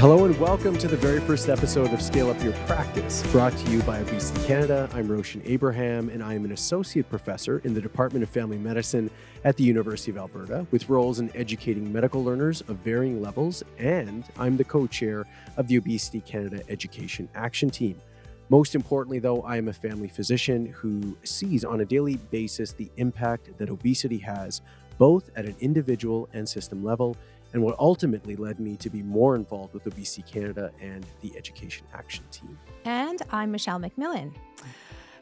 Hello and welcome to the very first episode of Scale Up Your Practice, brought to you by Obesity Canada. I'm Roshan Abraham, and I am an associate professor in the Department of Family Medicine at the University of Alberta, with roles in educating medical learners of varying levels, and I'm the co-chair of the Obesity Canada Education Action Team. Most importantly, though, I am a family physician who sees on a daily basis the impact that obesity has, both at an individual and system level, and what ultimately led me to be more involved with Obesity Canada and the Education Action Team. And I'm Michelle McMillan.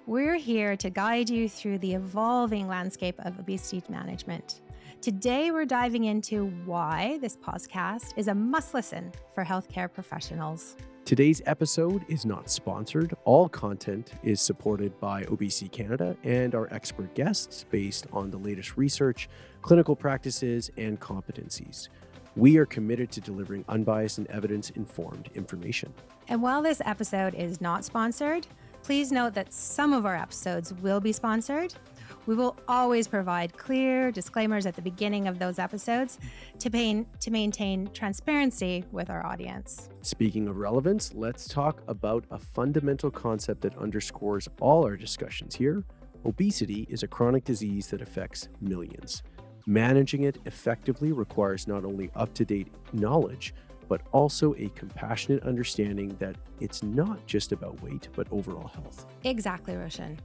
We're here to guide you through the evolving landscape of obesity management. Today, we're diving into why this podcast is a must listen for healthcare professionals. Today's episode is not sponsored. All content is supported by Obesity Canada and our expert guests based on the latest research, clinical practices, and competencies. We are committed to delivering unbiased and evidence-informed information. And while this episode is not sponsored, please note that some of our episodes will be sponsored. We will always provide clear disclaimers at the beginning of those episodes to maintain transparency with our audience. Speaking of relevance, let's talk about a fundamental concept that underscores all our discussions here. Obesity is a chronic disease that affects millions. Managing it effectively requires not only up-to-date knowledge, but also a compassionate understanding that it's not just about weight, but overall health. Exactly, Roshan.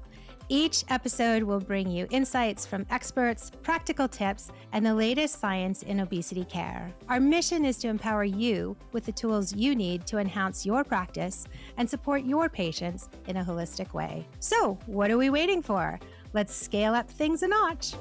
Each episode will bring you insights from experts, practical tips, and the latest science in obesity care. Our mission is to empower you with the tools you need to enhance your practice and support your patients in a holistic way. So, what are we waiting for? Let's scale up things a notch.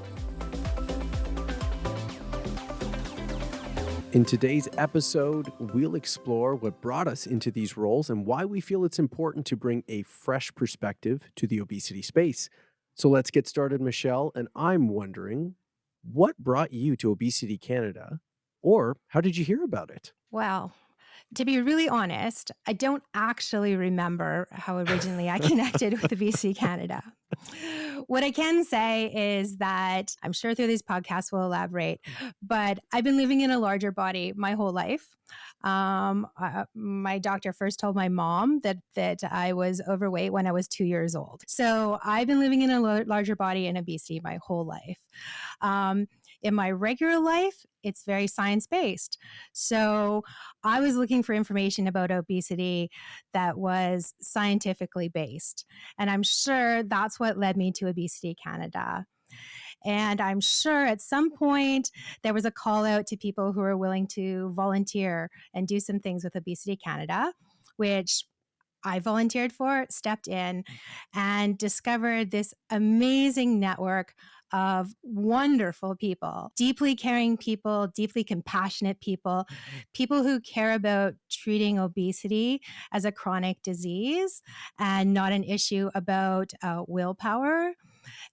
In today's episode, we'll explore what brought us into these roles and why we feel it's important to bring a fresh perspective to the obesity space. So let's get started, Michelle. And I'm wondering, what brought you to Obesity Canada, or how did you hear about it? Well, to be really honest, I don't actually remember how originally I connected with Obesity Canada. What I can say is that I'm sure through these podcasts we'll elaborate, but I've been living in a larger body my whole life. My doctor first told my mom that I was overweight when I was 2 years old. So I've been living in a larger body and obesity my whole life. In my regular life, it's very science-based. So I was looking for information about obesity that was scientifically based. And I'm sure that's what led me to Obesity Canada. And I'm sure at some point there was a call out to people who are willing to volunteer and do some things with Obesity Canada, which I volunteered for, stepped in, and discovered this amazing network of wonderful people, deeply caring people, deeply compassionate people, people who care about treating obesity as a chronic disease and not an issue about willpower.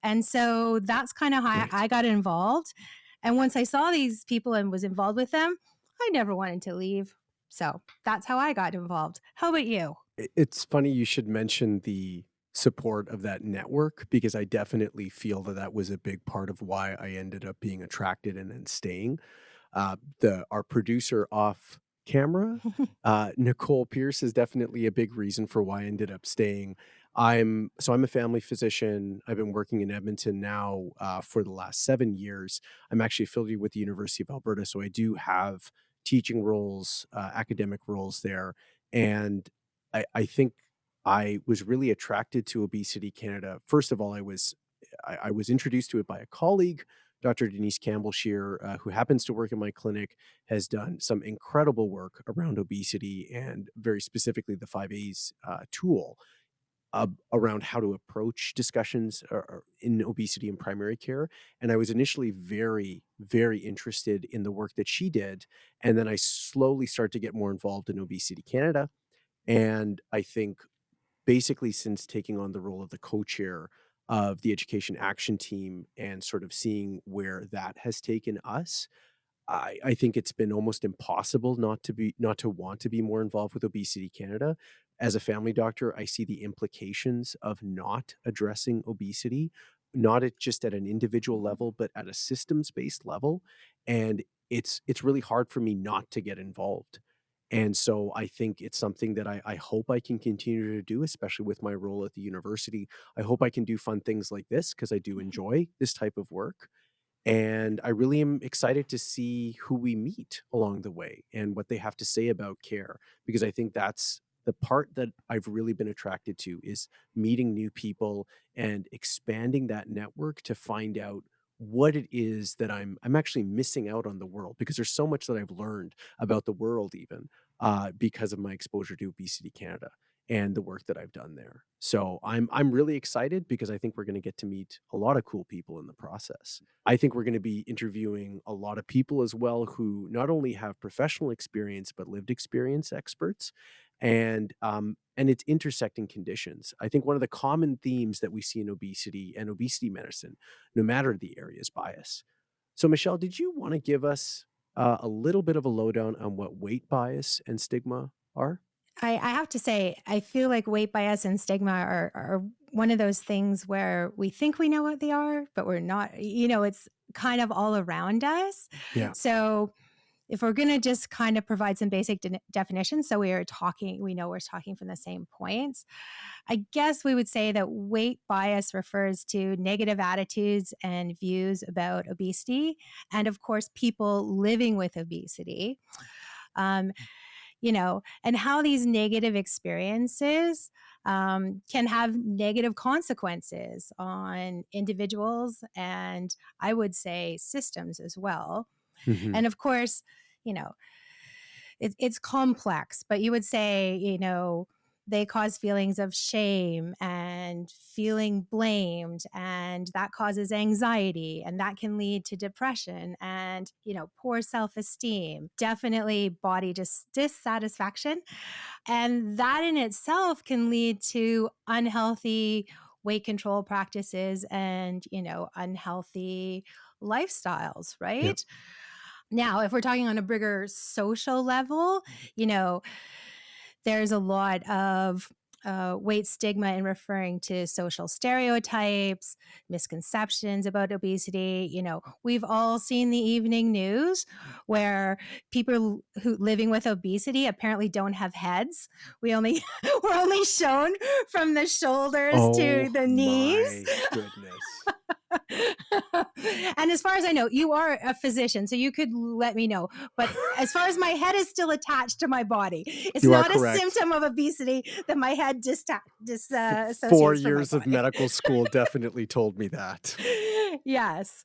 And so that's kind of how Right. I got involved. And once I saw these people and was involved with them, I never wanted to leave. So that's how I got involved. How about you? It's funny you should mention the support of that network, because I definitely feel that that was a big part of why I ended up being attracted and then staying. Our producer off camera, Nicole Pierce, is definitely a big reason for why I ended up staying. I'm a family physician. I've been working in Edmonton now for the last 7 years. I'm actually affiliated with the University of Alberta, so I do have teaching roles, academic roles there. And I think I was really attracted to Obesity Canada. First of all, I was introduced to it by a colleague, Dr. Denise Campbell-Shear, who happens to work in my clinic, has done some incredible work around obesity and very specifically the 5A's tool around how to approach discussions in obesity in primary care. And I was initially very, very interested in the work that she did. And then I slowly started to get more involved in Obesity Canada. And I think basically since taking on the role of the co-chair of the Education Action Team and sort of seeing where that has taken us, I think it's been almost impossible not to want to be more involved with Obesity Canada. As a family doctor, I see the implications of not addressing obesity, not just at an individual level, but at a systems-based level. And it's really hard for me not to get involved. And so I think it's something that I hope I can continue to do, especially with my role at the university. I hope I can do fun things like this because I do Mhm. enjoy this type of work. And I really am excited to see who we meet along the way and what they have to say about care, because I think that's the part that I've really been attracted to is meeting new people and expanding that network to find out what it is that I'm actually missing out on the world, because there's so much that I've learned about the world even because of my exposure to Obesity Canada and the work that I've done there. So I'm really excited because I think we're going to get to meet a lot of cool people in the process. I think we're going to be interviewing a lot of people as well who not only have professional experience but lived experience experts, and it's intersecting conditions. I think one of the common themes that we see in obesity and obesity medicine, no matter the area, is bias. So, Michelle, did you want to give us a little bit of a lowdown on what weight bias and stigma are? I have to say, I feel like weight bias and stigma are one of those things where we think we know what they are, but we're not. It's kind of all around us. Yeah. So if we're going to just kind of provide some basic definitions, so we know we're talking from the same points. I guess we would say that weight bias refers to negative attitudes and views about obesity, and of course, people living with obesity. Um, and how these negative experiences can have negative consequences on individuals and I would say systems as well. Hmm. And of course, you know, it's complex, but you would say, they cause feelings of shame and feeling blamed, and that causes anxiety, and that can lead to depression and, poor self esteem, definitely body dissatisfaction. And that in itself can lead to unhealthy weight control practices and, unhealthy lifestyles, Yeah. right? Now, if we're talking on a bigger social level, you know, there's a lot of weight stigma in referring to social stereotypes, misconceptions about obesity. We've all seen the evening news where people who living with obesity apparently don't have heads. We only we're only shown from the shoulders to Oh the knees. my goodness. And as far as I know, you are a physician, so you could let me know. But as far as my head is still attached to my body, it's You are not a correct. symptom of obesity that my head Four disassociates from my years of body. medical school definitely told me that. Yes.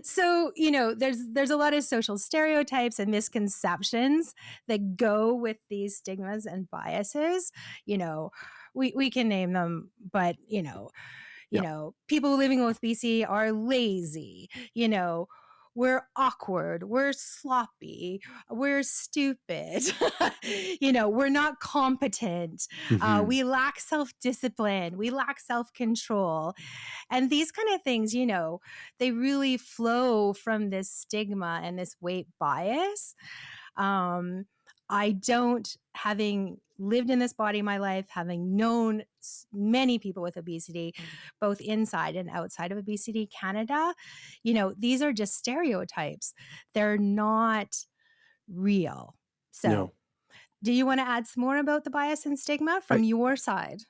So, there's a lot of social stereotypes and misconceptions that go with these stigmas and biases. You know, we can name them, but Yeah. people living with BC are lazy, we're awkward, we're sloppy, we're stupid, we're not competent, Mhm. we lack self discipline, we lack self control. And these kind of things, they really flow from this stigma and this weight bias. um, I don't, having lived in this body my life, having known many people with obesity, both inside and outside of Obesity Canada, these are just stereotypes. They're not real. So, No. do you want to add some more about the bias and stigma I from your side?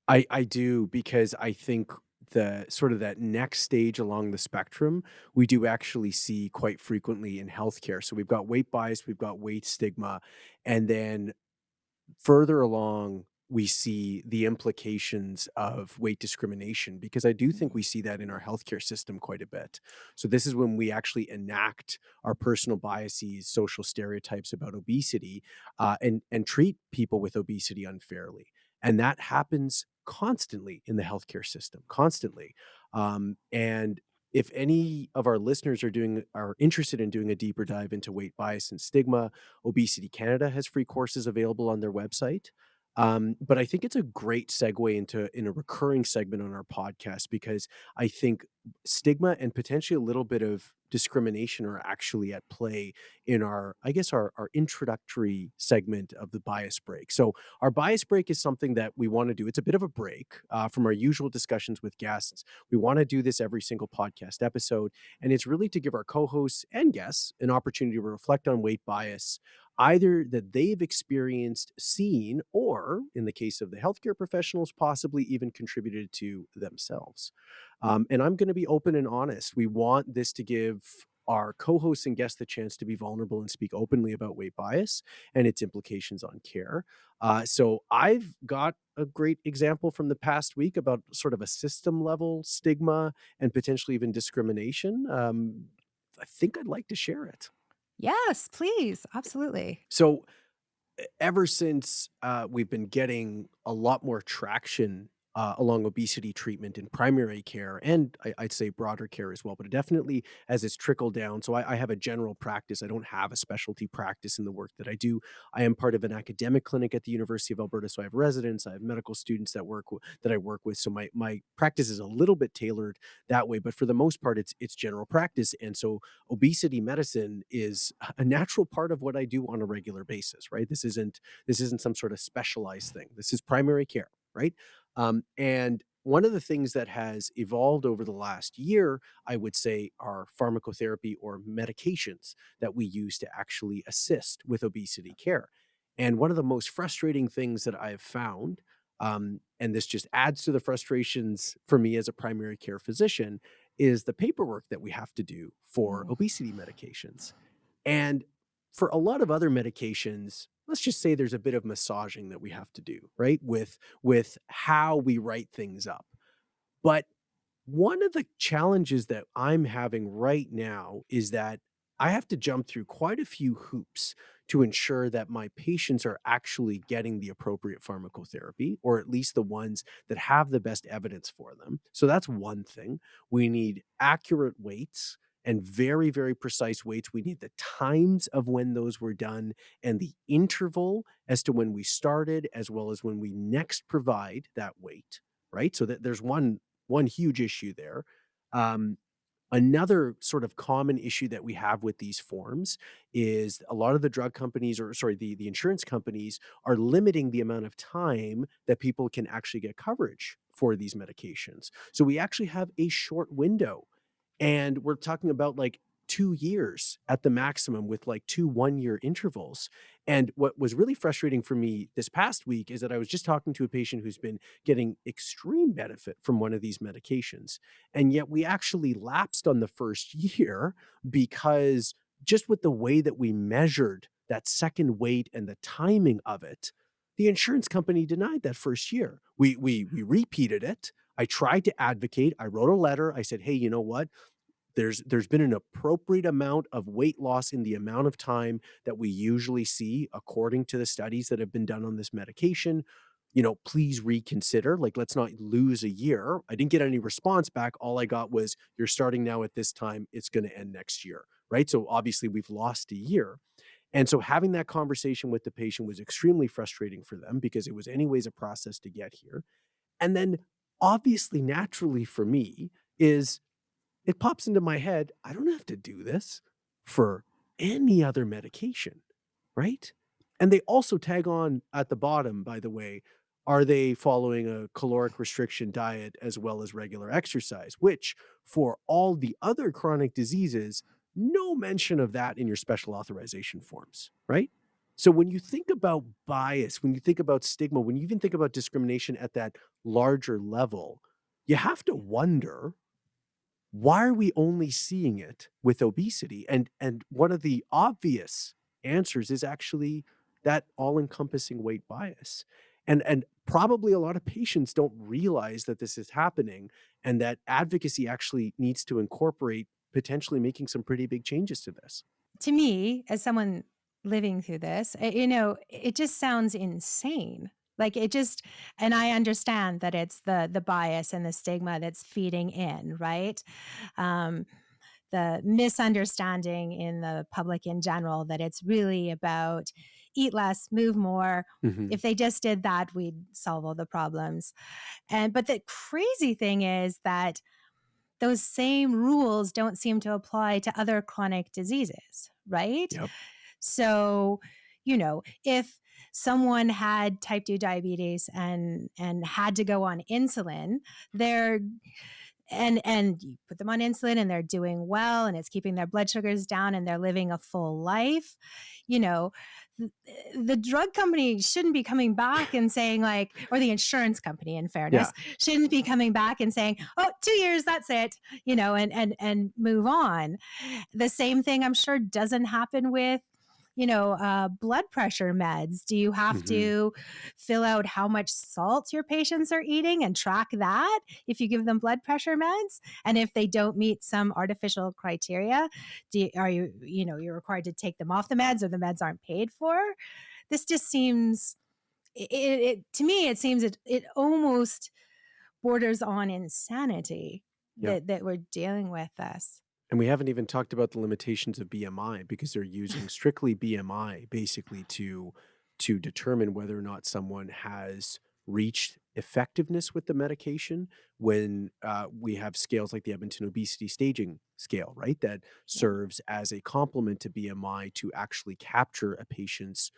I do, because I think the sort of that next stage along the spectrum, we do actually see quite frequently in healthcare. So we've got weight bias, we've got weight stigma, and then further along, we see the implications of weight discrimination, because I do think Mhm. we see that in our healthcare system quite a bit. So this is when we actually enact our personal biases, social stereotypes about obesity, and treat people with obesity unfairly, and that happens constantly in the healthcare system, constantly. And if any of our listeners are interested in doing a deeper dive into weight bias and stigma, Obesity Canada has free courses available on their website. But I think it's a great segue into in a recurring segment on our podcast, because I think stigma and potentially a little bit of discrimination are actually at play in our, I guess, our introductory segment of the bias break. So, our bias break is something that we want to do. It's a bit of a break from our usual discussions with guests. We want to do this every single podcast episode, and it's really to give our co hosts and guests an opportunity to reflect on weight bias, either that they've experienced, seen, or in the case of the healthcare professionals, possibly even contributed to themselves. And I'm going to be open and honest. We want this to give our co-hosts and guests the chance to be vulnerable and speak openly about weight bias and its implications on care. So I've got a great example from the past week about sort of a system level stigma and potentially even discrimination. I think I'd like to share it. Yes, please. Absolutely. So ever since we've been getting a lot more traction along obesity treatment in primary care, and I'd say broader care as well, but definitely as it's trickled down. So I have a general practice. I don't have a specialty practice in the work that I do. I am part of an academic clinic at the University of Alberta, so I have residents, I have medical students that I work with. So my practice is a little bit tailored that way, but for the most part, it's general practice, and so obesity medicine is a natural part of what I do on a regular basis, right? This isn't some sort of specialized thing. This is primary care, right? And one of the things that has evolved over the last year, I would say, are pharmacotherapy or medications that we use to actually assist with obesity care. And one of the most frustrating things that I've found, and this just adds to the frustrations for me as a primary care physician, is the paperwork that we have to do for Mm. obesity medications. And for a lot of other medications, let's just say there's a bit of massaging that we have to do, right? With how we write things up. But one of the challenges that I'm having right now is that I have to jump through quite a few hoops to ensure that my patients are actually getting the appropriate pharmacotherapy, or at least the ones that have the best evidence for them. So that's one thing. We need accurate weights and very, very precise weights. We need the times of when those were done and the interval as to when we started, as well as when we next provide that weight, right? So that there's one huge issue there. Um, Another sort of common issue that we have with these forms is a lot of the drug companies, or sorry, the insurance companies are limiting the amount of time that people can actually get coverage for these medications. So we actually have a short window, and we're talking about like 2 years at the maximum with like two 1 year intervals. And what was really frustrating for me this past week is that I was just talking to a patient who's been getting extreme benefit from one of these medications. And yet we actually lapsed on the first year because just with the way that we measured that second weight and the timing of it, the insurance company denied that first year. We repeated it. I tried to advocate. I wrote a letter. I said, "Hey, you know what? There's been an appropriate amount of weight loss in the amount of time that we usually see according to the studies that have been done on this medication. Please reconsider. Like, let's not lose a year." I didn't get any response back. All I got was, "You're starting now at this time. It's going to end next year." Right? So obviously we've lost a year. And so having that conversation with the patient was extremely frustrating for them because it was anyways a process to get here. And then obviously naturally for me is it pops into my head, I don't have to do this for any other medication, right? And they also tag on at the bottom, by the way, are they following a caloric restriction diet as well as regular exercise? Which, for all the other chronic diseases, no mention of that in your special authorization forms, right? So when you think about bias, when you think about stigma, when you even think about discrimination at that larger level, you have to wonder, why are we only seeing it with obesity? And one of the obvious answers is actually that all-encompassing weight bias. And probably a lot of patients don't realize that this is happening and that advocacy actually needs to incorporate potentially making some pretty big changes to this. To me, as someone living through this, it just sounds insane. Like it just, and I understand that it's the bias and the stigma that's feeding in, right? Um, the misunderstanding in the public in general that it's really about eat less, move more. Mhm. If they just did that, we'd solve all the problems. And but the crazy thing is that those same rules don't seem to apply to other chronic diseases, right? Yep. So, if someone had type 2 diabetes and had to go on insulin, they're and you put them on insulin and they're doing well and it's keeping their blood sugars down and they're living a full life, you know, th- the drug company shouldn't be coming back and saying like, or the insurance company, in Yeah. fairness, shouldn't be coming back and saying, oh, 2 years, that's it, and move on. The same thing I'm sure doesn't happen with blood pressure meds. Do you have Mhm. to fill out how much salt your patients are eating and track that if you give them blood pressure meds? And if they don't meet some artificial criteria, are you're required to take them off the meds or the meds aren't paid for? This just seems to me it seems it almost borders on insanity Yeah. that we're dealing with this. And we haven't even talked about the limitations of BMI because they're using strictly BMI basically to determine whether or not someone has reached effectiveness with the medication when we have scales like the Edmonton Obesity Staging Scale, right? That Yeah. serves as a complement to BMI to actually capture a patient's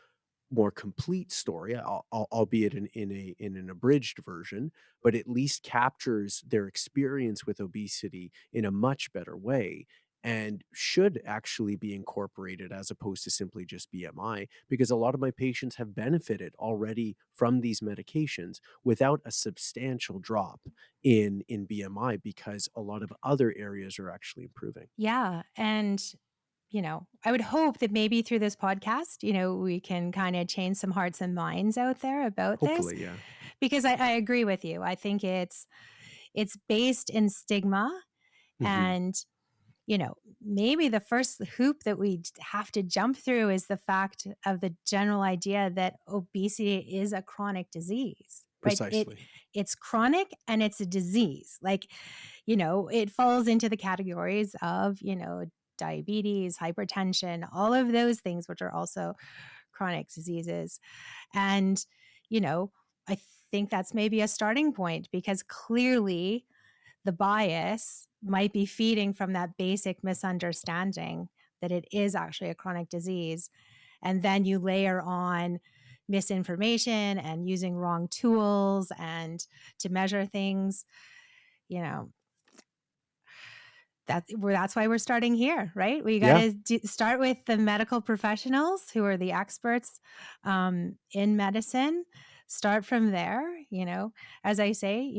more complete story, albeit in an abridged version, but at least captures their experience with obesity in a much better way and should actually be incorporated as opposed to simply just BMI because a lot of my patients have benefited already from these medications without a substantial drop in BMI because a lot of other areas are actually improving. Yeah, and I would hope that maybe through this podcast, we can kind of change some hearts and minds out there about this Hopefully, yeah. because I agree with you. I think it's based in stigma Mhm. and maybe the first hoop that we have to jump through is the fact of the general idea that obesity is a chronic disease, right? Precisely. It's chronic and it's a disease. Like, it falls into the categories of, diabetes, hypertension, all of those things, which are also chronic diseases. And, you know, I think that's maybe a starting point because clearly the bias might be feeding from that basic misunderstanding that it is actually a chronic disease. And then you layer on misinformation and using wrong tools and to measure things, you know, that's why we're starting here, right? We got Yeah. to start with the medical professionals who are the experts in medicine. Start from there, as I say,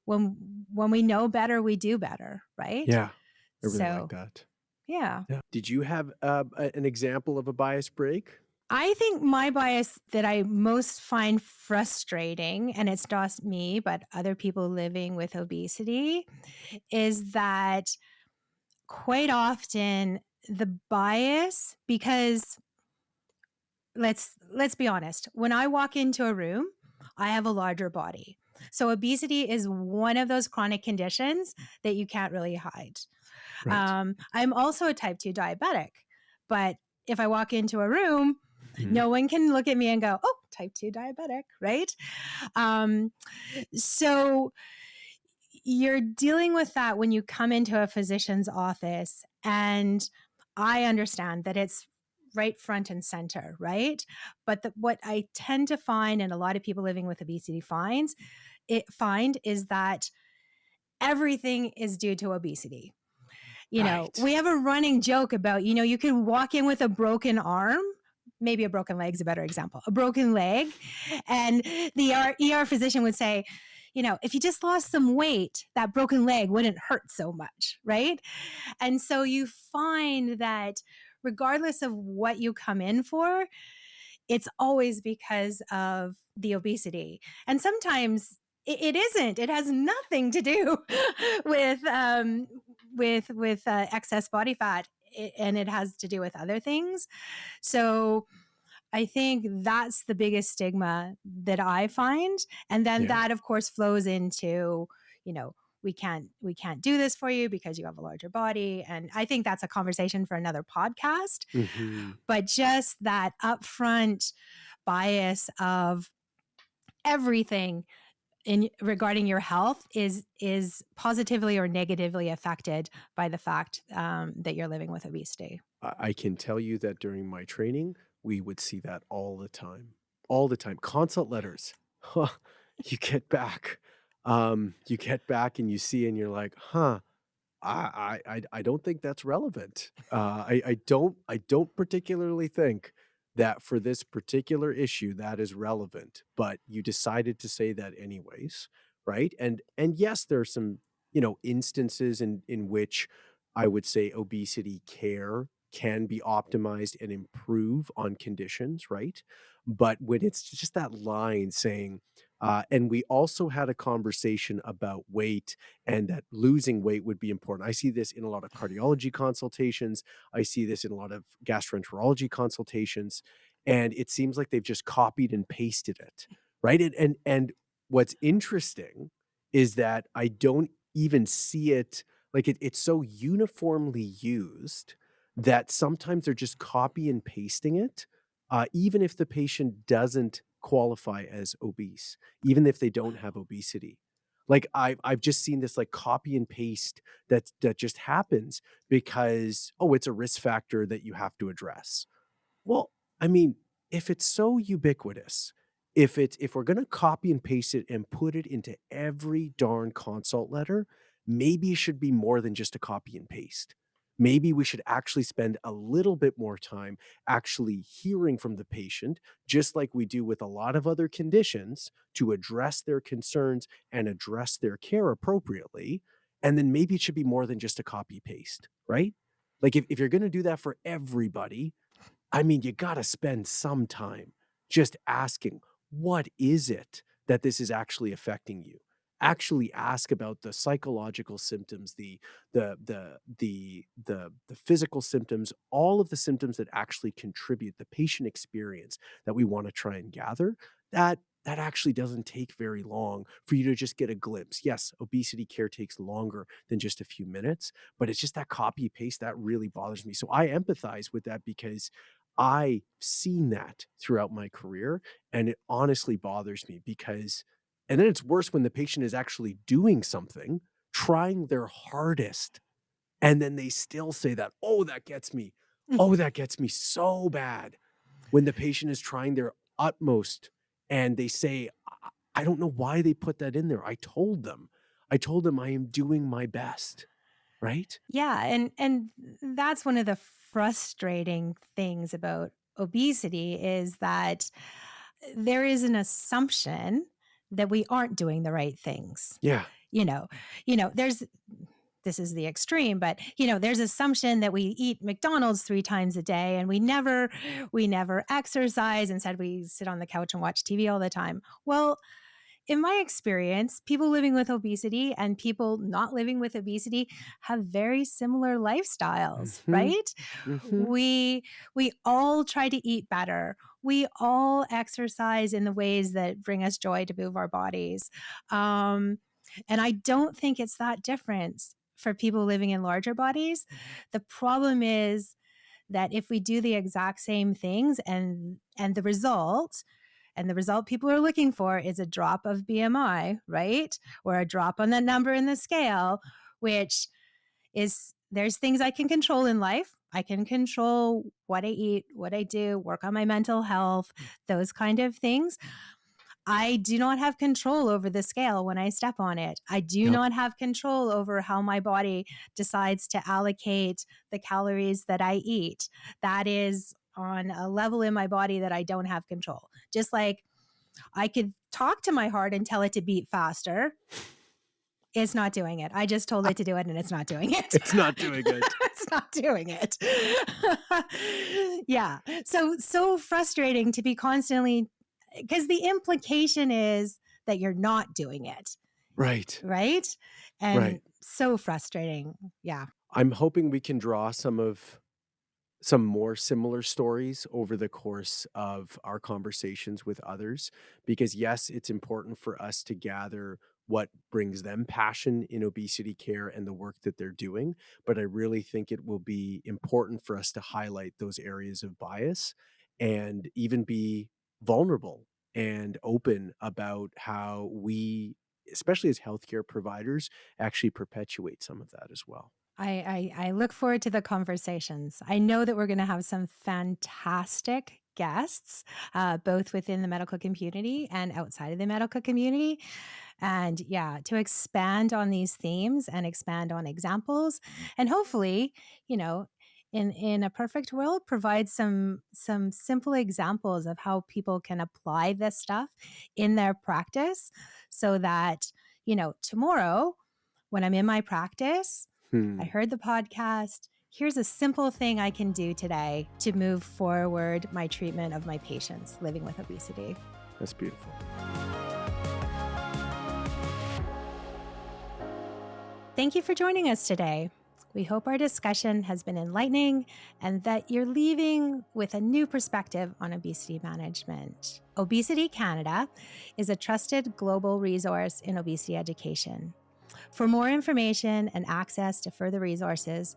when we know better, we do better, right? Yeah. I really like So, that. yeah. Yeah. Did you have, an example of a bias break? I think my bias that I most find frustrating, and it's not me, but other people living with obesity, is that quite often the bias, because let's be honest, when I walk into a room, I have a larger body. So obesity is one of those chronic conditions that you can't really hide. Right. I'm also a type 2 diabetic, but if I walk into a room, Mhm. no one can look at me and go, oh, type 2 diabetic, right? Um, so you're dealing with that when you come into a physician's office. And I understand that it's right front and center, right? But what I tend to find, and a lot of people living with obesity find is that everything is due to obesity. Right. We have a running joke about, you can walk in with a broken arm. Maybe a broken leg is a better example. A broken leg. And the ER physician would say, if you just lost some weight, that broken leg wouldn't hurt so much, right? And so you find that regardless of what you come in for, it's always because of the obesity. And sometimes it isn't. It has nothing to do with excess body fat, and it has to do with other things. So I think that's the biggest stigma that I find. And then Yeah. that of course flows into, you know, we can't do this for you because you have a larger body. And I think that's a conversation for another podcast. Mhm. But just that upfront bias of everything in regarding your health is positively or negatively affected by the fact, that you're living with obesity. I can tell you that during my training, we would see that all the time. All the time. Consult letters. Huh, you get back and you see and you're like, "Huh, I don't think that's relevant. I don't particularly think that for this particular issue that is relevant, but you decided to say that anyways, right? And yes, there are some, instances in which I would say obesity care can be optimized and improve on conditions, right? But when it's just that line saying, and we also had a conversation about weight and that losing weight would be important. I see this in a lot of cardiology consultations. I see this in a lot of gastroenterology consultations, and it seems like they've just copied and pasted it, right? And what's interesting is that I don't even see it like it's so uniformly used that sometimes they're just copy and pasting it, even if the patient doesn't qualify as obese, even if they don't have obesity. Like, I've just seen this, like, copy and paste that just happens because, "Oh, it's a risk factor that you have to address." Well, I mean, if it's so ubiquitous, if we're gonna copy and paste it and put it into every darn consult letter, maybe it should be more than just a copy and paste. Maybe we should actually spend a little bit more time actually hearing from the patient, just like we do with a lot of other conditions, to address their concerns and address their care appropriately. And then maybe it should be more than just a copy paste, right? Like if you're gonna do that for everybody, I mean, you gotta spend some time just asking, "What is it that this is actually affecting you?" Actually ask about the psychological symptoms, the physical symptoms, all of the symptoms that actually contribute, the patient experience that we wanna try and gather. That actually doesn't take very long for you to just get a glimpse. Yes, obesity care takes longer than just a few minutes, but it's just that copy paste that really bothers me. So I empathize with that because I've seen that throughout my career, and it honestly bothers me because and then it's worse when the patient is actually doing something, trying their hardest, and then they still say that, "Oh, that gets me. Oh, that gets me so bad." When the patient is trying their utmost and they say, I don't know why they put that in there. I told them. I told them I am doing my best." Right? Yeah, and that's one of the frustrating things about obesity is that there is an assumption that we aren't doing the right things. Yeah. You know, there's this is the extreme, but there's assumption that we eat McDonald's 3 times a day and we never exercise. Instead, we sit on the couch and watch TV all the time. Well, in my experience, people living with obesity and people not living with obesity have very similar lifestyles, Mhm. right? Mhm. We all try to eat better. We all exercise in the ways that bring us joy to move our bodies. Um, and I don't think it's that different for people living in larger bodies. The problem is that if we do the exact same things and the result people are looking for is a drop of BMI, right? Or a drop on that number in the scale, which is there's things I can control in life. I can control what I eat, what I do, work on my mental health, those kind of things. I do not have control over the scale when I step on it. I do Yep. not have control over how my body decides to allocate the calories that I eat. That is on a level in my body that I don't have control. Just like I could talk to my heart and tell it to beat faster. It's not doing it. I just told it to do it and it's not doing it. It's not doing it. It's not doing it. Yeah. So frustrating to be constantly because the implication is that you're not doing it, Right. right? And Right. so frustrating. Yeah. I'm hoping we can draw some more similar stories over the course of our conversations with others because yes, it's important for us to gather what brings them passion in obesity care and the work that they're doing, but I really think it will be important for us to highlight those areas of bias and even be vulnerable and open about how we, especially as healthcare providers, actually perpetuate some of that as well. I look forward to the conversations. I know that we're going to have some fantastic guests, both within the medical community and outside of the medical community. And yeah, to expand on these themes and expand on examples, and hopefully, you know, in a perfect world, provide some simple examples of how people can apply this stuff in their practice, so that tomorrow when I'm in my practice, I Hmm, heard the podcast. Here's a simple thing I can do today to move forward my treatment of my patients living with obesity. that's beautiful. Thank you for joining us today. We hope our discussion has been enlightening and that you're leaving with a new perspective on obesity management. Obesity Canada is a trusted global resource in obesity education. For more information and access to further resources,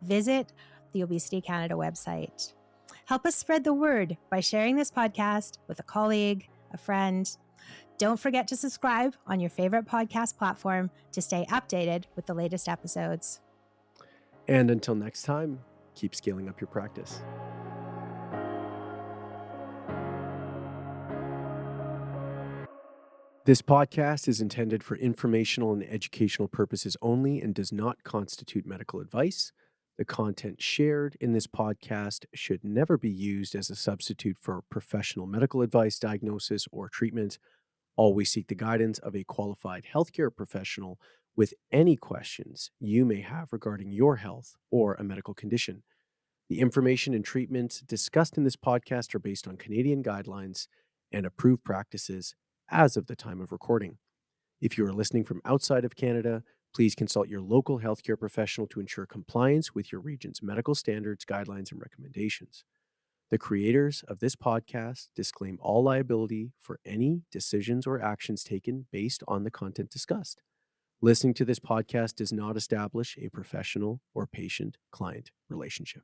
visit the Obesity Canada website. Help us spread the word by sharing this podcast with a colleague, a friend. Don't forget to subscribe on your favorite podcast platform to stay updated with the latest episodes. And until next time, keep scaling up your practice. This podcast is intended for informational and educational purposes only and does not constitute medical advice. The content shared in this podcast should never be used as a substitute for professional medical advice, diagnosis, or treatment. Always seek the guidance of a qualified healthcare professional with any questions you may have regarding your health or a medical condition. The information and treatments discussed in this podcast are based on Canadian guidelines and approved practices as of the time of recording. If you are listening from outside of Canada, please consult your local healthcare professional to ensure compliance with your region's medical standards, guidelines, and recommendations. The creators of this podcast disclaim all liability for any decisions or actions taken based on the content discussed. Listening to this podcast does not establish a professional or patient client relationship.